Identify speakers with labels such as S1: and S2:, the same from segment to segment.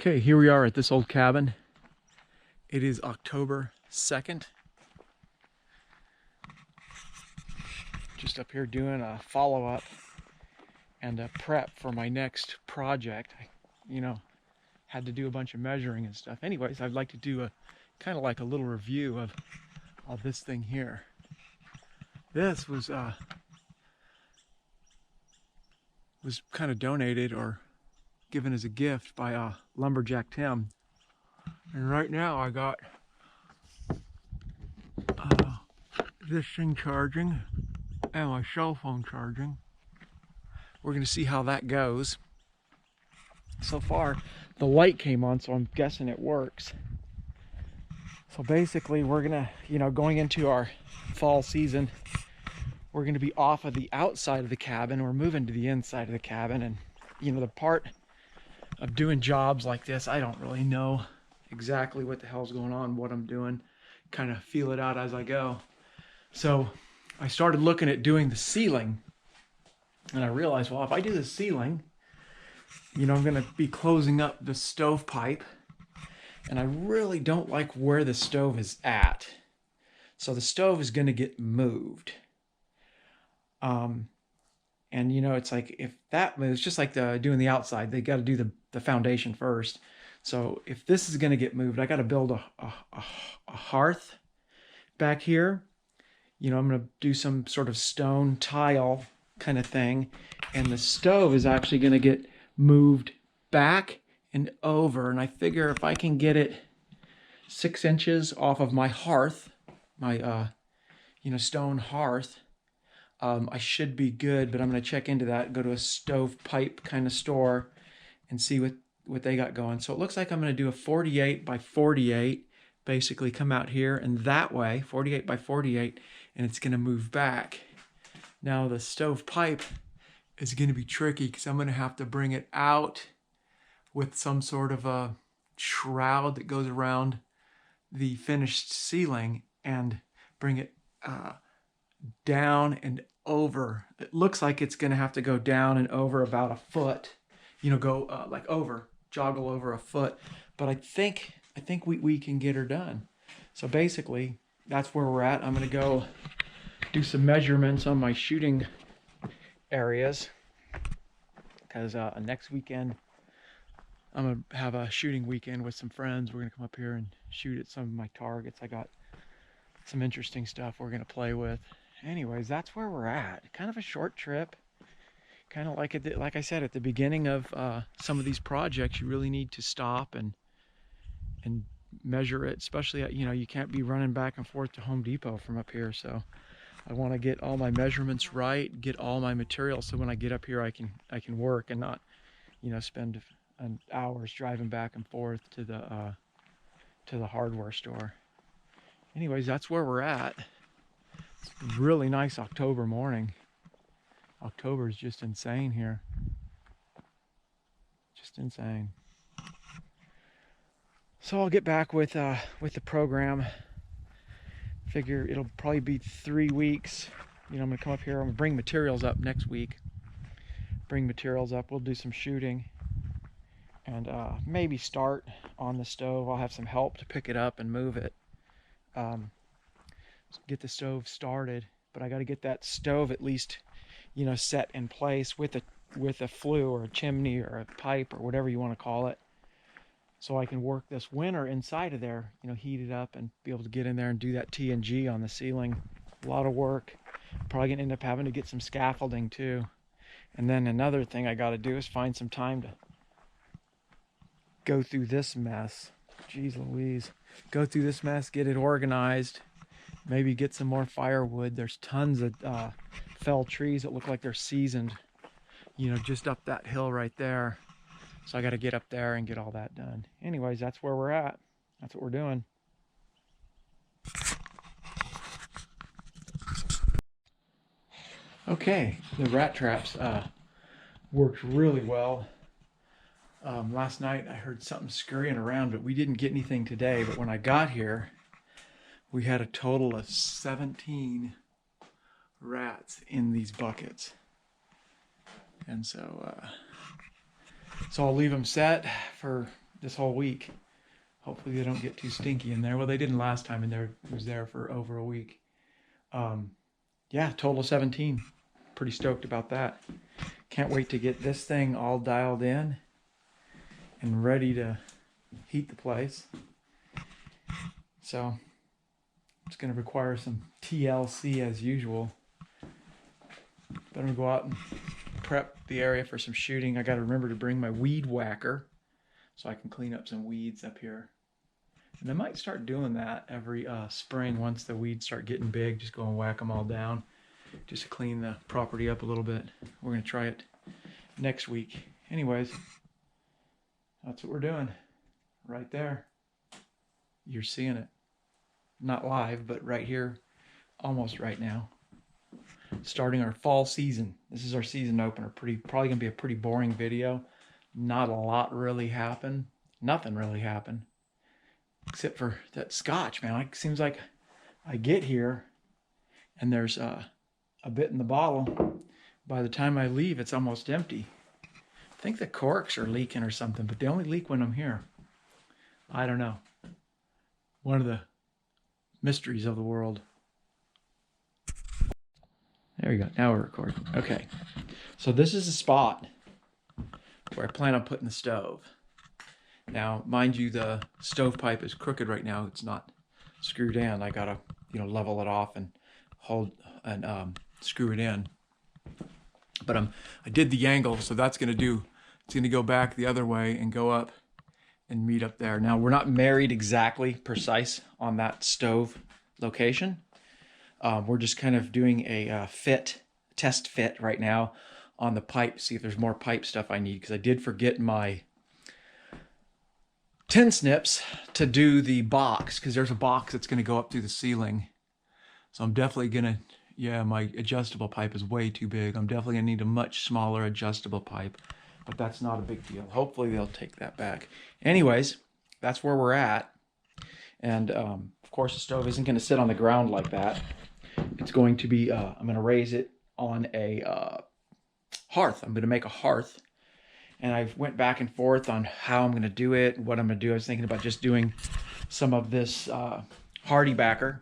S1: Okay, here we are at this old cabin. It is October 2nd. Just up here doing a follow-up and a prep for my next project. I had to do a bunch of measuring and stuff. Anyways, I'd like to do a kind of like a little review of this thing here. This was kind of donated or given as a gift by Lumberjack Tim. And right now I got this thing charging and my cell phone charging. We're going to see how that goes. So far, the light came on, so I'm guessing it works. So basically, we're going to, going into our fall season, we're going to be off of the outside of the cabin. We're moving to the inside of the cabin. And, the part of doing jobs like this, I don't really know exactly what the hell's going on, what I'm doing, kind of feel it out as I go. So I started looking at doing the ceiling, and I realized, well, if I do the ceiling, I'm going to be closing up the stovepipe, and I really don't like where the stove is at. So the stove is going to get moved. And it's like, if that moves, just like doing the outside, they got to do the foundation first. So if this is going to get moved, I got to build a hearth back here. I'm going to do some sort of stone tile kind of thing. And the stove is actually going to get moved back and over. And I figure if I can get it 6 inches off of my hearth, my, stone hearth, I should be good. But I'm going to check into that, go to a stovepipe kind of store and see what they got going. So it looks like I'm going to do a 48 by 48, basically come out here and that way, 48 by 48, and it's going to move back. Now the stovepipe is going to be tricky because I'm going to have to bring it out with some sort of a shroud that goes around the finished ceiling and bring it down and over. It looks like it's going to have to go down and over about a foot, go like joggle over a foot. But I think we can get her done. So basically, that's where we're at. I'm going to go do some measurements on my shooting areas because next weekend I'm going to have a shooting weekend with some friends. We're going to come up here and shoot at some of my targets. I got some interesting stuff we're going to play with. Anyways, that's where we're at. Kind of a short trip. Kind of like I said, at the beginning of some of these projects, you really need to stop and measure it. Especially, you can't be running back and forth to Home Depot from up here. So I want to get all my measurements right, get all my materials, so when I get up here, I can work and not, spend hours driving back and forth to the hardware store. Anyways, that's where we're at. It's a really nice October morning. October is just insane here. Just insane. So I'll get back with the program. Figure it'll probably be 3 weeks. I'm gonna come up here. I'm gonna bring materials up next week. Bring materials up. We'll do some shooting and maybe start on the stove. I'll have some help to pick it up and move it. Get the stove started, but I got to get that stove at least, set in place with a flue or a chimney or a pipe or whatever you want to call it, so I can work this winter inside of there, heat it up and be able to get in there and do that T&G on the ceiling. A lot of work. Probably gonna end up having to get some scaffolding too. And then another thing I got to do is find some time to go through this mess. Jeez Louise. Go through this mess, get it organized, maybe get some more firewood. There's tons of fell trees that look like they're seasoned, just up that hill right there. So I got to get up there and get all that done. Anyways, that's where we're at. That's what we're doing. Okay, the rat traps worked really well. Last night I heard something scurrying around, but we didn't get anything today. But when I got here, we had a total of 17 rats in these buckets. And so I'll leave them set for this whole week. Hopefully they don't get too stinky in there. Well, they didn't last time, and it was there for over a week. Yeah, total 17. Pretty stoked about that. Can't wait to get this thing all dialed in and ready to heat the place. So it's going to require some TLC as usual. But I'm going to go out and prep the area for some shooting. I got to remember to bring my weed whacker so I can clean up some weeds up here. And I might start doing that every spring once the weeds start getting big. Just go and whack them all down just to clean the property up a little bit. We're going to try it next week. Anyways, that's what we're doing right there. You're seeing it. Not live, but right here, almost right now. Starting our fall season. This is our season opener. Probably going to be a pretty boring video. Not a lot really happened. Nothing really happened. Except for that scotch, man. It seems like I get here and there's a bit in the bottle. By the time I leave, it's almost empty. I think the corks are leaking or something, but they only leak when I'm here. I don't know. One of the mysteries of the world. There we go. Now we're recording. Okay. So this is the spot where I plan on putting the stove. Now, mind you, the stovepipe is crooked right now. It's not screwed in. I gotta, level it off and hold and screw it in. But I did the angle, so it's gonna go back the other way and go up and meet up there. Now, we're not married exactly precise on that stove location. We're just kind of doing a test fit right now on the pipe, see if there's more pipe stuff I need, because I did forget my tin snips to do the box, because there's a box that's going to go up through the ceiling. So I'm definitely going to, my adjustable pipe is way too big. I'm definitely going to need a much smaller adjustable pipe, but that's not a big deal. Hopefully they'll take that back. Anyways, that's where we're at. And of course the stove isn't going to sit on the ground like that. It's going to be, I'm going to raise it on a hearth. I'm going to make a hearth. And I went back and forth on how I'm going to do it, what I'm going to do. I was thinking about just doing some of this hardy backer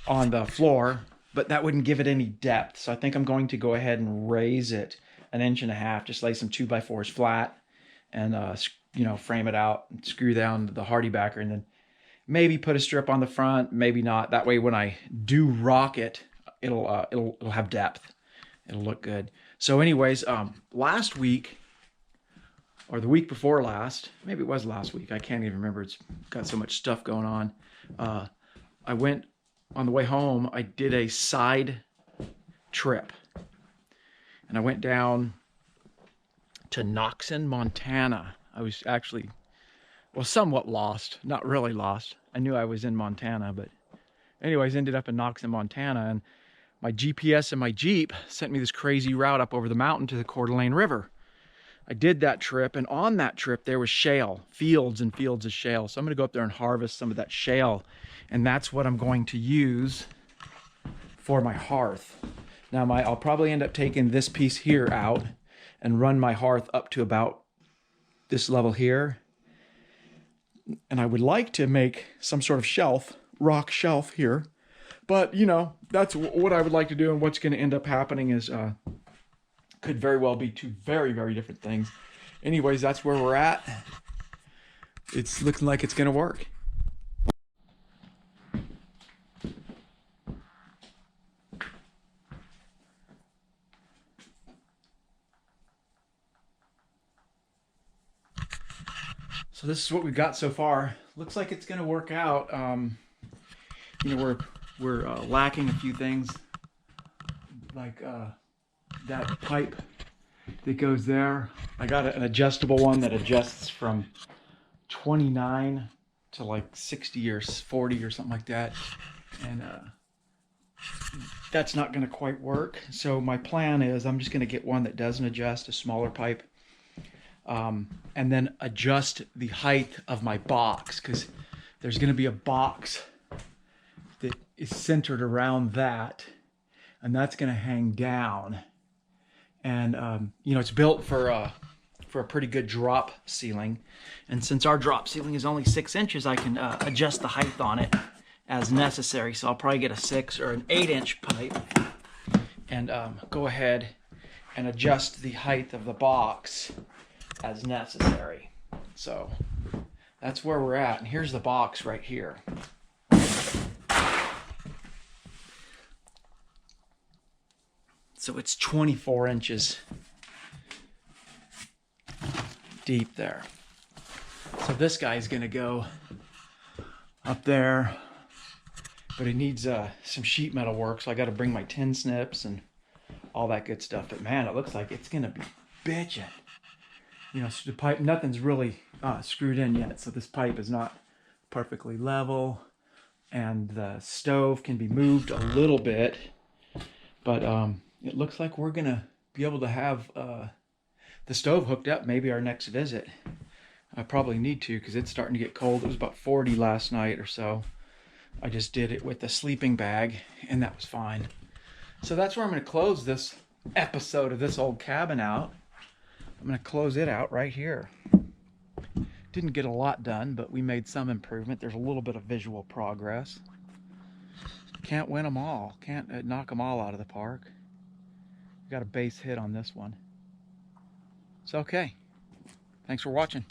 S1: on the floor, but that wouldn't give it any depth. So I think I'm going to go ahead and raise it 1.5 inches, just lay some 2x4s flat and, frame it out and screw down the hardy backer, and then maybe put a strip on the front, maybe not. That way when I do rock it, it'll have depth. It'll look good. So anyways, last week, or the week before last, maybe it was last week, I can't even remember. It's got so much stuff going on. I went, on the way home, I did a side trip. And I went down to Knoxon, Montana. I was actually, somewhat lost. Not really lost. I knew I was in Montana, but anyways, ended up in Knoxon, Montana, and my GPS and my Jeep sent me this crazy route up over the mountain to the Coeur d'Alene River. I did that trip, and on that trip there was shale, fields and fields of shale. So I'm going to go up there and harvest some of that shale, and that's what I'm going to use for my hearth. Now I'll probably end up taking this piece here out and run my hearth up to about this level here. And I would like to make some sort of shelf, rock shelf here. But, that's what I would like to do, and what's going to end up happening is could very well be two very, very different things. Anyways, that's where we're at. It's looking like it's going to work. So this is what we've got so far. Looks like it's going to work out. We're lacking a few things, like that pipe that goes there. I got an adjustable one that adjusts from 29 to like 60 or 40 or something like that, and that's not going to quite work. So my plan is I'm just going to get one that doesn't adjust, a smaller pipe, and then adjust the height of my box, because there's going to be a box that is centered around that, and that's going to hang down. And it's built for for a pretty good drop ceiling. And since our drop ceiling is only 6 inches, I can adjust the height on it as necessary. So I'll probably get a 6 or an 8-inch pipe and go ahead and adjust the height of the box as necessary. So that's where we're at. And here's the box right here. So it's 24 inches deep there. So this guy's gonna go up there, but it needs some sheet metal work, so I got to bring my tin snips and all that good stuff. But man, it looks like it's gonna be bitchin'. You know, so the pipe, nothing's really screwed in yet, so this pipe is not perfectly level, and the stove can be moved a little bit, but it looks like we're gonna be able to have the stove hooked up maybe our next visit. I probably need to, because it's starting to get cold. It was about 40 last night or so. I just did it with the sleeping bag, and that was fine. So that's where I'm going to close this episode of this old cabin out. I'm going to close it out right here. Didn't get a lot done, but we made some improvement. There's a little bit of visual progress. Can't win them all. Can't knock them all out of the park. Got a base hit on this one. It's okay. Thanks for watching.